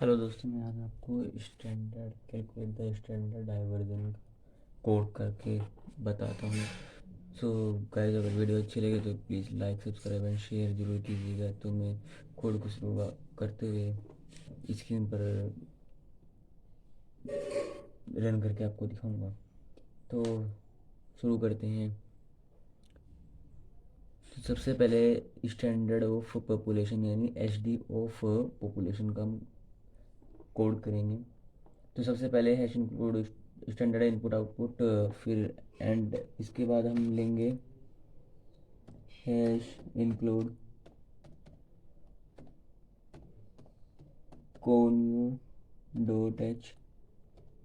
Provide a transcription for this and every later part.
Hello दोस्तों, मैं आज आपको standard calculate the standard diversion code करके बताता हूँ। सो गाइस, अगर वीडियो अच्छी लगे तो please like subscribe and share ज़रूर कीजिएगा। तो मैं कोड को शुरू करते हुए स्क्रीन पर रन करके आपको दिखाऊंगा। तो शुरू करते हैं। तो सबसे पहले स्टैंडर्ड ऑफ पॉपुलेशन यानी एचडी ऑफ पॉपुलेशन का हम कोड करेंगे। तो सबसे पहले hash include standard input output, फिर एंड इसके बाद हम लेंगे hash include conio dot h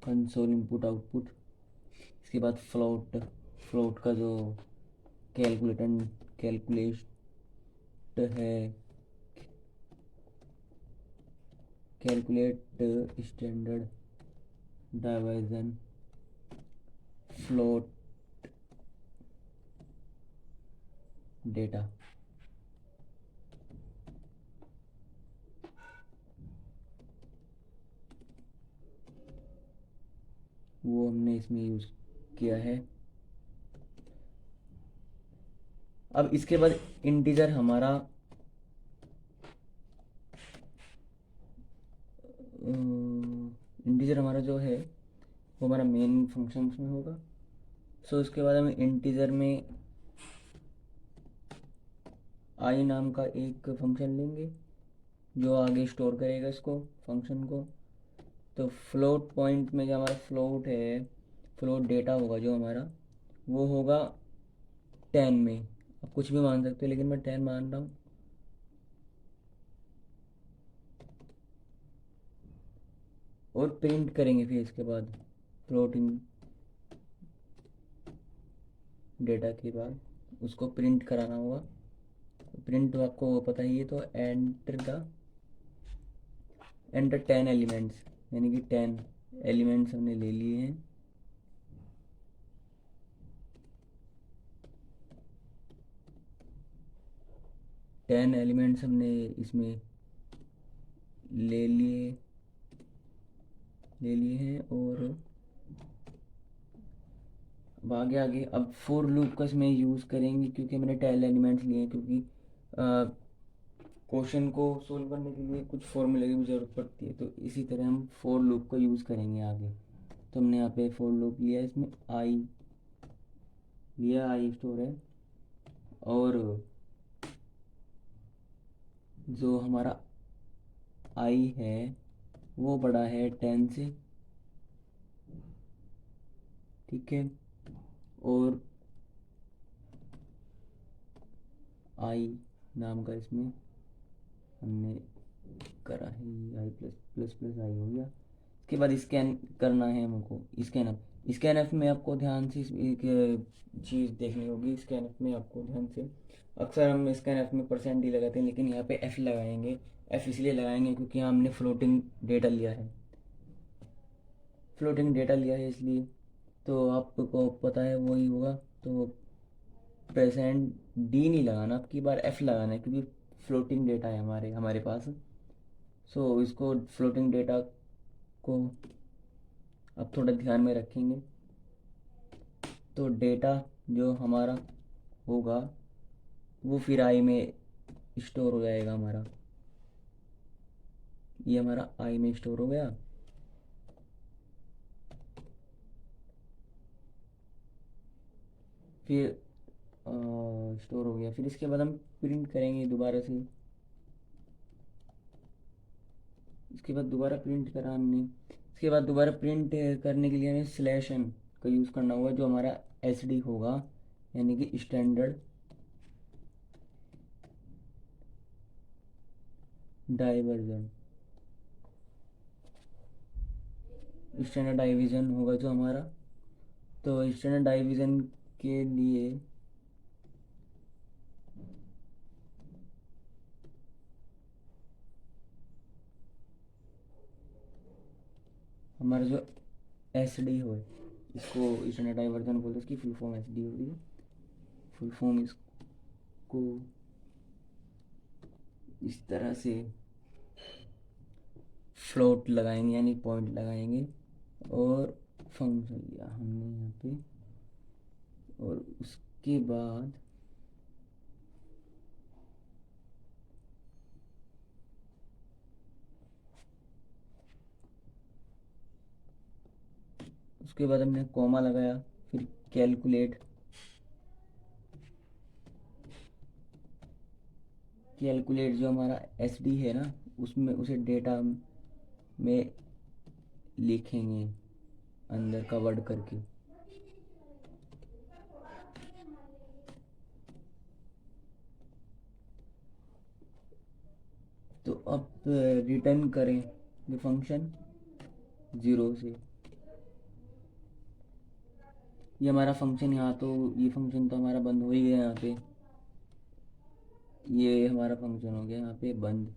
console input output. इसके बाद फ्लोट फ्लोट का जो कैलकुलेट है, calculate standard deviation float data, वो हमने इसमें यूज़ किया है। अब इसके बाद इंटीजर हमारा इंटीजर हमारा जो है वो हमारा मेन फंक्शन में होगा। सो इसके बाद हम इंटीजर में आई नाम का एक फंक्शन लेंगे जो आगे स्टोर करेगा इसको फंक्शन को। तो फ्लोट पॉइंट में जो हमारा फ्लोट है, फ्लोट डेटा होगा जो हमारा, वो होगा 10 में। आप कुछ भी मान सकते हो लेकिन मैं 10 मान रहा हूँ। और प्रिंट करेंगे फिर इसके बाद फ्लोटिंग डेटा के बाद उसको प्रिंट कराना होगा। प्रिंट तो आपको पता ही है। तो एंटर 10 एलिमेंट्स, यानी कि 10 एलिमेंट्स हमने ले लिए हैं। टेन एलिमेंट्स हमने इसमें ले लिए हैं। और अब आगे आगे अब फोर लूप का इसमें यूज़ करेंगे क्योंकि मैंने 10 एलिमेंट्स लिए हैं। क्योंकि क्वेश्चन को सोल्व करने के लिए कुछ फॉर्मूले की भी ज़रूरत पड़ती है, तो इसी तरह हम फोर लूप का यूज़ करेंगे आगे। तो हमने यहाँ पे फोर लूप लिया, इसमें आई लिया, आई स्टोर है। और जो हमारा आई है वो बड़ा है 10 से, ठीक है। और आई नाम का इसमें हमने करा है, आई प्लस प्लस प्लस आई हो गया। इसके बाद स्कैन करना है हमको, स्कैन एफ में आपको ध्यान से एक चीज़ देखनी होगी। स्कैन एफ में आपको ध्यान से, अक्सर हम स्कैन एफ में परसेंट ही लगाते हैं लेकिन यहाँ पे एफ लगाएंगे। एफ इसलिए लगाएंगे क्योंकि हमने फ्लोटिंग डेटा लिया है, इसलिए। तो आपको पता है वही होगा। तो प्रेजेंट डी नहीं लगाना, अब की बार एफ लगाना है क्योंकि फ्लोटिंग डेटा है हमारे पास। सो इसको फ्लोटिंग डेटा को अब थोड़ा ध्यान में रखेंगे। तो डेटा जो हमारा होगा वो फिर आई में स्टोर हो जाएगा हमारा। ये हमारा आई में स्टोर हो गया। फिर स्टोर हो गया, फिर इसके बाद हम प्रिंट करेंगे दोबारा से। इसके बाद दोबारा प्रिंट करा हमने। इसके बाद दोबारा प्रिंट करने के लिए हमें स्लैश एन का यूज़ करना होगा जो हमारा एच डी होगा, यानी कि स्टैंडर्ड डाइवर्जन। स्टैंडर्ड डाइविजन होगा जो हमारा। तो स्टैंडर्ड डाइविजन के लिए हमारा जो एस डी हो, इसको स्टैंडर्ड डाइवर्जन बोलते हैं, इसकी फुल फॉर्म एस डी होती है। फुल फॉर्म इसको इस तरह से फ्लोट लगाएंगे यानी पॉइंट लगाएंगे, और फंक्शन लिया हमने यहाँ पे, और उसके बाद हमने कॉमा लगाया, फिर कैलकुलेट जो हमारा एस डी है ना, उसमें उसे डेटा में लिखेंगे अंदर का वर्ड करके। तो अब रिटर्न करें ये फंक्शन 0 से। ये हमारा फंक्शन यहाँ, तो ये फंक्शन तो हमारा बंद हो ही गया यहाँ पे, ये हमारा फंक्शन हो गया यहाँ पे बंद।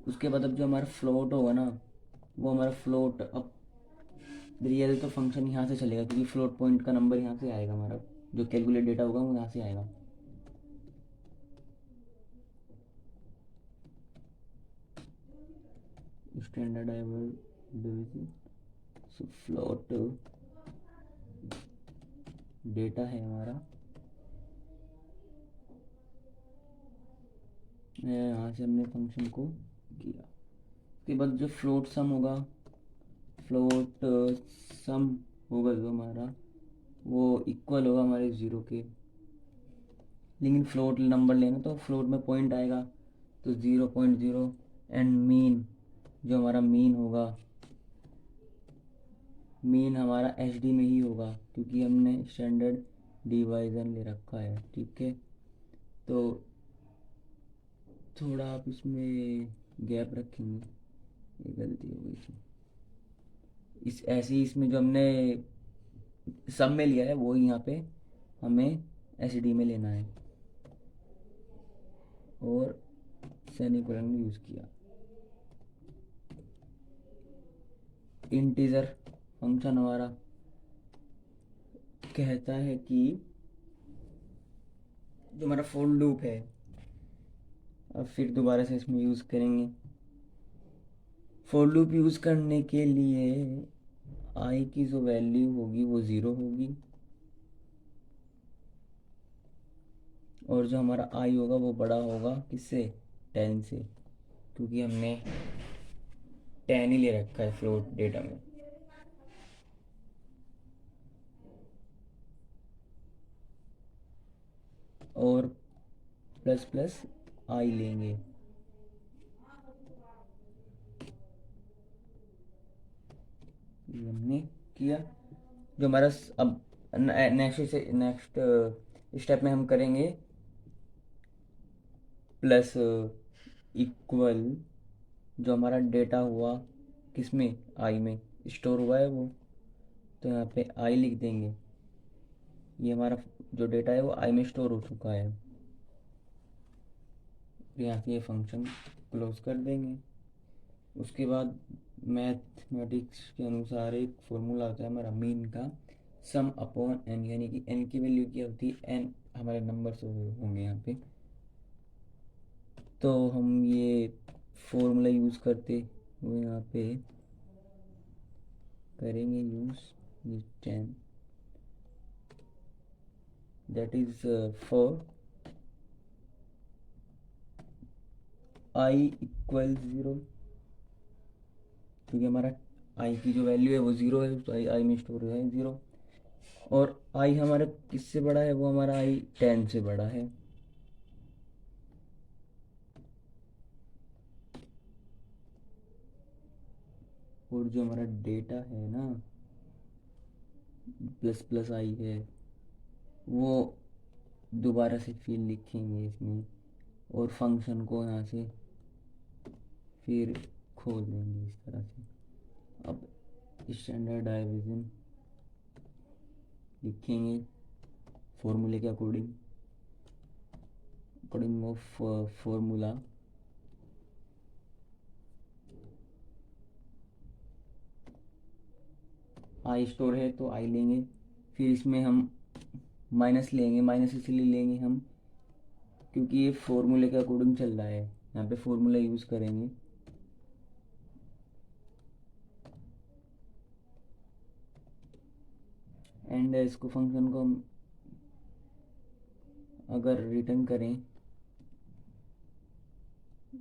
उसके बाद अब जो हमारा फ्लोट होगा ना, वो हमारा फ्लोट अब रियल तो फंक्शन यहाँ से चलेगा, क्योंकि फ्लोट पॉइंट का नंबर यहाँ से आएगा, हमारा जो कैलकुलेट डेटा होगा वो यहाँ से आएगा। स्टैंडर्डाइजेबल डिवीजन, सो फ्लोट डेटा है हमारा, यहाँ से हमने फंक्शन को किया। उसके बाद जो फ्लोट सम होगा, फ्लोट सम होगा जो हमारा, वो इक्वल होगा हमारे 0 के। लेकिन फ्लोट नंबर लेना तो फ्लोट में पॉइंट आएगा, तो 0.0, एंड मीन जो हमारा मीन होगा, मीन हमारा एच डी में ही होगा, क्योंकि हमने स्टैंडर्ड डिवाइजन ले रखा है। ठीक है, तो थोड़ा आप इसमें गैप रखेंगे, ये गलती हो गई थी। इस ऐसे ही इसमें जो हमने सब में लिया है वो यहाँ पे हमें एच डी में लेना है, और सेमीकोलन में यूज़ किया। इंटीजर फंक्शन हमारा कहता है कि जो हमारा फॉर लूप है, अब फिर दोबारा से इसमें यूज़ करेंगे। फॉर लूप यूज़ करने के लिए आई की जो वैल्यू होगी वो 0 होगी, और जो हमारा आई होगा वो बड़ा होगा किससे, 10 से, क्योंकि हमने 10 ही ले रखा है फ्लोट डेटा में। और प्लस प्लस आई लेंगे, ये हमने किया। जो हमारा अब नेक्स्ट स्टेप में हम करेंगे प्लस इक्वल, जो हमारा डेटा हुआ किसमें, आई में स्टोर हुआ है वो, तो यहाँ पे आई लिख देंगे। ये हमारा जो डेटा है वो आई में स्टोर हो चुका है, यहाँ से ये फंक्शन क्लोज कर देंगे। उसके बाद मैथमेटिक्स के अनुसार एक फॉर्मूला होता है हमारा मीन का, सम अपॉन एन, यानी कि एन की वैल्यू क्या होती है, एन हमारे नंबर्स होंगे यहाँ पे। तो हम ये फॉर्मूला यूज़ करते हुए यहाँ पे करेंगे यूज़ ये 10, that is for I equal 0, क्योंकि हमारा आई की जो वैल्यू है वो 0 है, तो आई में स्टोर है 0, और आई हमारा किससे बड़ा है, वो हमारा आई 10 से बड़ा है। और जो हमारा डेटा है ना प्लस प्लस आई है, वो दोबारा से फिर लिखेंगे इसमें, और फंक्शन को यहाँ से फिर खोल देंगे इस तरह से। अब स्टैंडर्ड डाइविजन लिखेंगे फॉर्मूले के according of formula, I store है तो आई लेंगे, फिर इसमें हम माइनस लेंगे, माइनस इसलिए लेंगे हम क्योंकि ये फॉर्मूले के अकॉर्डिंग चल रहा है, यहाँ पे फॉर्मूला यूज़ करेंगे। एंड इसको फंक्शन को हम अगर रिटर्न करें,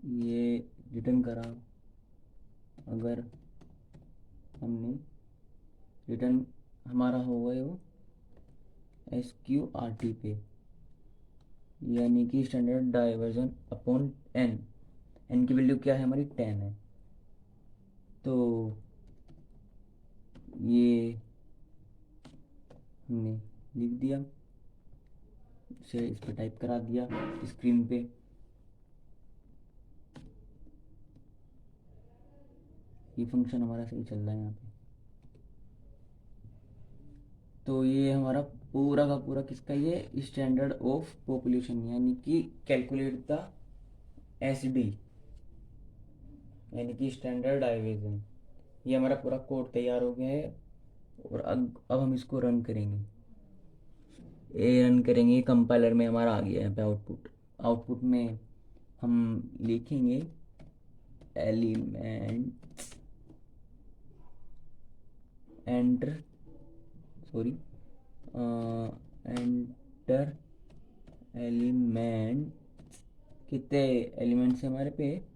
ये रिटर्न करा अगर हमने, रिटर्न हमारा होगा वो SQRT पे, यानी कि standard deviation upon n. N की वैल्यू क्या है हमारी 10 है। तो ये हमने लिख दिया, इसे इस पर टाइप करा दिया स्क्रीन पे। ये फंक्शन हमारा सही चल रहा है यहाँ पे। तो ये हमारा पूरा का पूरा किसका, ये स्टैंडर्ड ऑफ पॉपुलेशन, यानी कि कैलकुलेट द SD, यानी कि स्टैंडर्ड डाइवर्जन। ये हमारा पूरा कोड तैयार हो गया है। और अब हम इसको रन करेंगे। ये रन करेंगे, कंपाइलर में हमारा आ गया है यहाँ पे आउटपुट। आउटपुट में हम लिखेंगे element enter, sorry, enter element, कितने एलिमेंट्स हैं हमारे पे,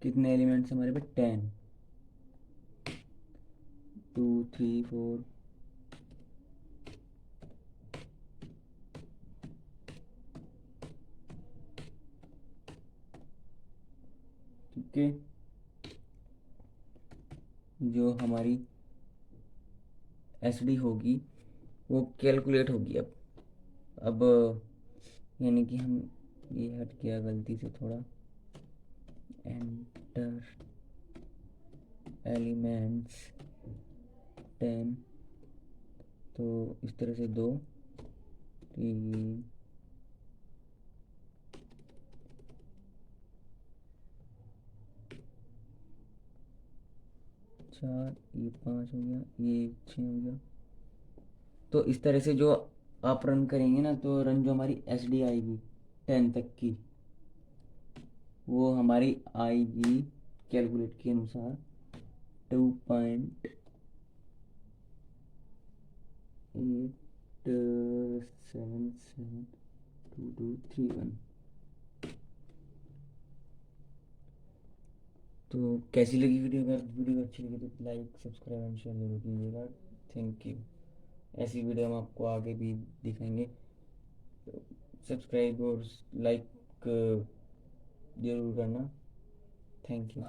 कितने एलिमेंट्स हमारे पे 10, 2 3 4, ठीक है। जो हमारी SD होगी वो कैलकुलेट होगी अब यानी कि हम, ये हट गया गलती से थोड़ा, एंटर एलिमेंट्स 10, तो इस तरह से 2 3 4, ये 5 हो गया, ये 6 हो गया। तो इस तरह से जो आप रन करेंगे ना, तो रन जो हमारी SD आएगी 10 तक की, वो हमारी आएगी कैलकुलेट के अनुसार 2.8772231। तो कैसी लगी वीडियो? अगर वीडियो अच्छी लगी तो लाइक सब्सक्राइब एंड शेयर जरूर कीजिएगा। Thank you. ऐसी वीडियो हम आपको आगे भी दिखाएंगे। तो सब्सक्राइब और लाइक ज़रूर करना। Thank you.